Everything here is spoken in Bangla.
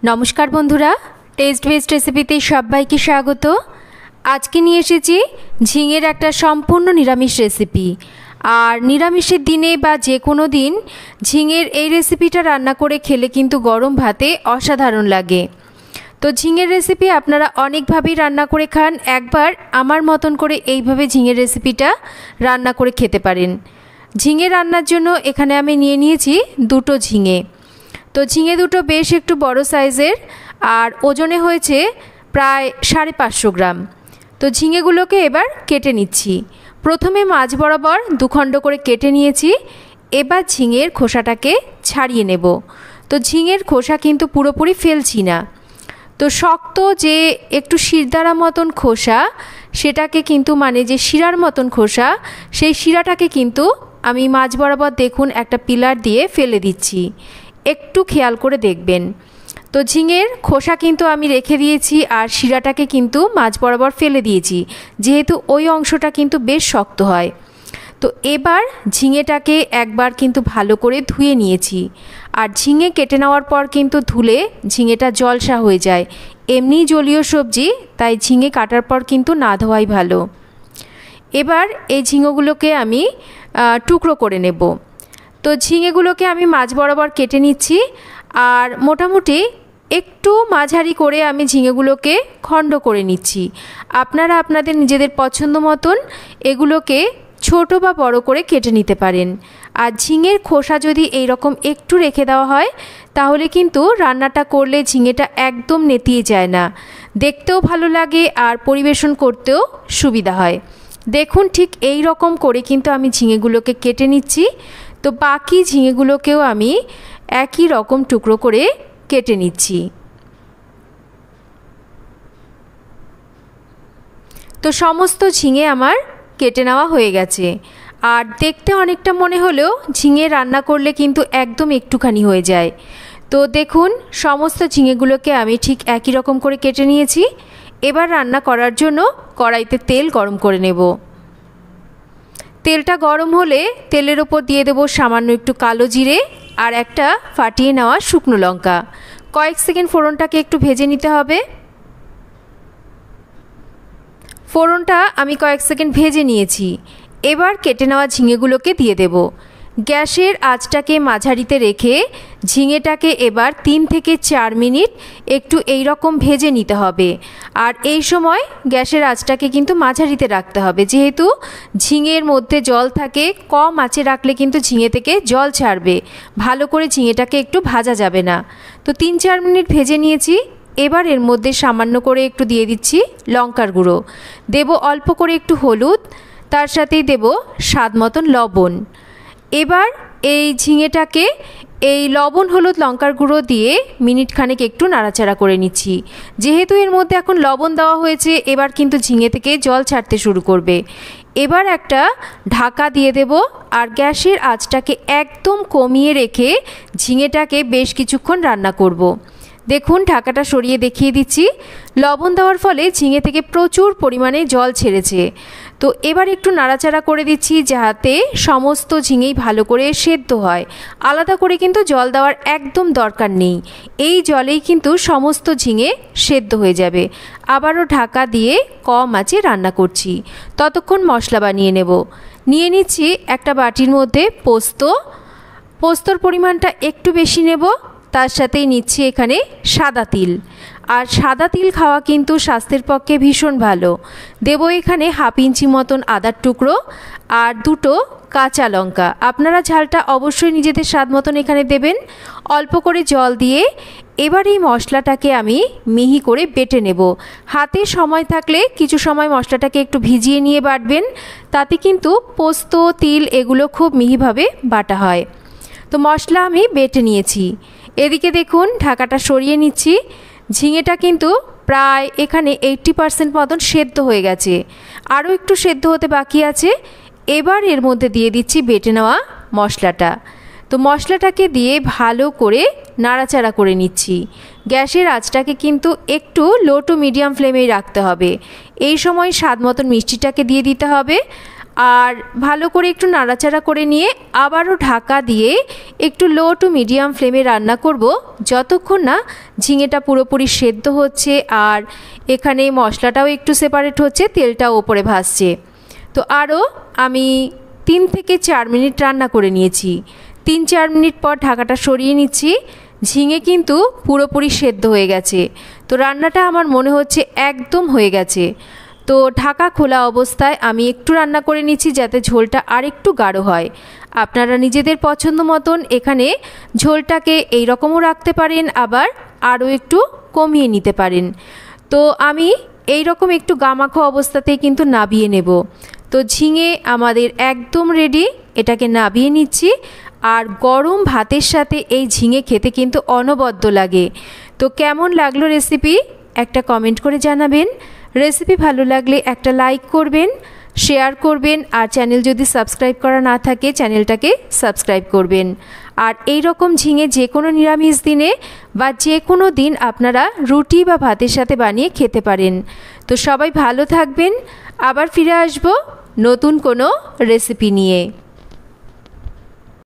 नमस्कार बंधुरा टेस्ट बेस्ट रेसिपिते सबाइके स्वागत। आज के निये एसेछि झिंगेर एकटा सम्पूर्ण निरामिष रेसिपि। और निरामिषेर दिने बा जे कोनो दिन झिंगेर এই रेसिपिटा रान्ना करे खेले किन्तु गरम भाते असाधारण लागे। तो झिंगेर रेसिपि आपनारा अनेकभावेই रान्ना करे खान, एकबार आमार मतन करे এইভাবে झिंगेर रेसिपिटा रान्ना करे खेते पारेन। झिंगे रान्नार जोन्नो एखाने आमि निये निয়েছি দুটো झिंगे। तो झिंगे दुटो बेश एकटू बड़ो साइजेर और ओजने होयेछे प्राय 550 ग्राम। तो झिंगेगुलोके एबार केटे निচ্ছি। प्रथमे माछ बराबर दुखंड करे केटे निয়েছি। एबार झिंगेर खोसाटाके छाड़िए नेब। तो झिंगेर खोसा किन्तु पुरोपुरि फेलছি ना। तो शक्त जे एकटू शिरदारा मतन खोसा सेटाके किन्तु माने जे शिरार मतन खोसा सेई शिराटाके किन्तु आमी माछ बराबर देखुन एकटा पिलार दिए फेले दिচ্ছি। एकटू खेयाल करे देखबेन। तो झिंगेर खोसा किन्तु आमी रेखे दिएছি और शिराटाके किन्तु माछ बराबर फेले दिएছি, जेहेतु ओई अंशटा किन्तु बेश शक्त हय। तो एबार झिंगेटाके एकबार किन्तु भालो करे धुए निয়েছি। और झिंगे केटे नेওয়ার पर किन्तु धुले झिंगेटा जलसा हये जाय। एमनी जलीय सब्जी ताई झिंगे काटार पर किन्तु ना धोয়াই भालो। एबार এই ঝিঙ্গেগুলোকে আমি টুকরো করে নেব। तो झिंगेगुलोके आमी माछ बराबर केटे निচ্ছি और मोटामुटी एकटू माझारी करे आमी झिंगेगुलोके खंड करे निচ্ছি। आपनारा आपनादेर निजेदेर पछंद मतन एगुलोके छोटो बा बड़ो करे केटे निते पारेन। और झिंगेर खोसा जदि एई रकम एकटू रेखे देওয়া হয় ताहले किन्तु रान्नाटा करले झिंगेटा एकदम नेतिয়ে যায় ना, देखतेও भालो लागे और परिवेशन करतेও सुविधा হয়। देखुन ठीक এই রকম করে কিন্তু আমি ঝিঙেগুলোকে কেটে নিচ্ছি। तो बाकी झिंगेगुलोकेও आमी একই রকম টুকরো করে কেটে নিচ্ছি। तो समस्त झिंगे आमार केटे नेওয়া হয়ে গেছে। আর দেখতে অনেকটা মনে হলেও ঝিঙে রান্না করলে কিন্তু একদম একটুখানি হয়ে যায়। তো দেখুন সমস্ত ঝিঙেগুলোকে আমি ঠিক একই রকম করে কেটে নিয়েছি। এবার রান্না করার জন্য কড়াইতে তেল গরম করে নেব। তেলটা গরম হলে তেলের উপর দিয়ে দেব সামান্য একটু কালো জিরে আর একটা ফাটিয়ে নেওয়া শুকনো লঙ্কা। কয়েক সেকেন্ড ফোড়নটাকে একটু ভেজে নিতে হবে। ফোড়নটা আমি কয়েক সেকেন্ড ভেজে নিয়েছি। এবার কেটে নেওয়া ঝিঙেগুলোকে দিয়ে দেব। গ্যাসের আঁচটাকে মাঝারিতে রেখে ঝিঙেটাকে এবার 3 থেকে 4 মিনিট একটু এই রকম ভেজে নিতে হবে। আর এই সময় গ্যাসের আঁচটাকে কিন্তু মাঝারিতে রাখতে হবে, যেহেতু ঝিঙের মধ্যে জল থাকে। কম আঁচে রাখলে কিন্তু ঝিঙে থেকে জল ছাড়বে, ভালো করে ঝিঙেটাকে একটু ভাজা যাবে না। তো 3-4 মিনিট ভেজে নিয়েছি। এবার এর মধ্যে সামান্য করে একটু দিয়ে দিচ্ছি লঙ্কার গুঁড়ো, দেব অল্প করে একটু হলুদ, তার সাথেই দেব স্বাদ মতন লবণ। এবার এই ঝিঙেটাকে এই লবণ হলুদ লঙ্কার গুঁড়ো দিয়ে মিনিট খানেক একটু নাড়াচাড়া করে নিচ্ছি। যেহেতু এর মধ্যে এখন লবণ দেওয়া হয়েছে, এবার কিন্তু ঝিঙে থেকে জল ছাড়তে শুরু করবে। এবার একটা ঢাকা দিয়ে দেব আর গ্যাসের আঁচটাকে একদম কমিয়ে রেখে ঝিঙেটাকে বেশ কিছুক্ষণ রান্না করব। দেখুন ঢাকাটা সরিয়ে দেখিয়ে দিচ্ছি। লবণ দেওয়ার ফলে ঝিঙে থেকে প্রচুর পরিমাণে জল ছেড়েছে। তো এবার একটু নাড়াচাড়া করে দিচ্ছি যাতে সমস্ত ঝিঙেই ভালো করে সেদ্ধ হয়। আলাদা করে কিন্তু জল দেওয়ার একদম দরকার নেই, এই জলেই কিন্তু সমস্ত ঝিঙে সেদ্ধ হয়ে যাবে। আবারও ঢাকা দিয়ে কম আঁচে রান্না করছি। ততক্ষণ মশলা বানিয়ে নেব। নিয়ে নিচ্ছি একটা বাটির মধ্যে পোস্তর পরিমাণটা একটু বেশি নেব। তার সাথেই নিচ্ছি এখানে সাদা তিল। আর সাদা তিল খাওয়া কিন্তু স্বাস্থ্যের পক্ষে ভীষণ ভালো। দেব এখানে 1/2 ইঞ্চি মতন আদার টুকরো আর 2টো কাঁচা লঙ্কা। আপনারা ঝালটা অবশ্যই নিজেদের স্বাদ মতন এখানে দেবেন। অল্প করে জল দিয়ে এবার এই মশলাটাকে আমি মিহি করে বেটে নেব। হাতে সময় থাকলে কিছু সময় মশলাটাকে একটু ভিজিয়ে নিয়ে বাটবেন, তাতে কিন্তু পোস্ত তিল এগুলো খুব মিহিভাবে বাটা হয়। তো মশলা আমি বেটে নিয়েছি। এদিকে দেখুন ঢাকাটা সরিয়ে নিচ্ছি। ঝিঙেটা কিন্তু প্রায় এখানে 80% মতন সেদ্ধ হয়ে গেছে, আরও একটু সেদ্ধ হতে বাকি আছে। এবার এর মধ্যে দিয়ে দিচ্ছি বেটে নেওয়া মশলাটা। তো মশলাটাকে দিয়ে ভালো করে নাড়াচাড়া করে নিচ্ছি। গ্যাসের আঁচটাকে কিন্তু একটু লো টু মিডিয়াম ফ্লেমেই রাখতে হবে। এই সময় স্বাদ মতন মিষ্টিটাকে দিয়ে দিতে হবে। আর ভালো করে একটু নাড়াচাড়া করে নিয়ে আবারও ঢাকা দিয়ে একটু লো টু মিডিয়াম ফ্লেমে রান্না করব যতক্ষণ না ঝিঙেটা পুরোপুরি সেদ্ধ হচ্ছে আর এখানে মশলাটাও একটু সেপারেট হচ্ছে, তেলটাও ওপরে ভাসছে। তো আরও আমি 3 থেকে 4 মিনিট রান্না করে নিয়েছি। 3-4 মিনিট পর ঢাকাটা সরিয়ে নিচ্ছি। ঝিঙে কিন্তু পুরোপুরি সেদ্ধ হয়ে গেছে। তো রান্নাটা আমার মনে হচ্ছে একদম হয়ে গেছে। তো ঢাকা খোলা অবস্থায় আমি একটু রান্না করে নিচ্ছি যাতে ঝোলটা আর একটু গাঢ় হয়। আপনারা নিজেদের পছন্দ মতন এখানে ঝোলটাকে এই রকমও রাখতে পারেন, আবার আরও একটু কমিয়ে নিতে পারেন। তো আমি এই রকম একটু গামাখা অবস্থাতেই কিন্তু নাবিয়ে নেব। তো ঝিঙে আমাদের একদম রেডি, এটাকে নাবিয়ে নিচ্ছি। আর গরম ভাতের সাথে এই ঝিঙে খেতে কিন্তু অনবদ্য লাগে। তো কেমন লাগলো রেসিপি একটা কমেন্ট করে জানাবেন। রেসিপি ভালো লাগলে একটা লাইক করবেন, শেয়ার করবেন, আর চ্যানেল যদি সাবস্ক্রাইব করা না থাকে চ্যানেলটাকে সাবস্ক্রাইব করবেন। আর এই রকম ঝিঙে যে কোনো নিরামিষ দিনে বা যে কোনো দিন আপনারা রুটি বা ভাতের সাথে বানিয়ে খেতে পারেন। তো সবাই ভালো থাকবেন, আবার ফিরে আসবো নতুন কোনো রেসিপি নিয়ে।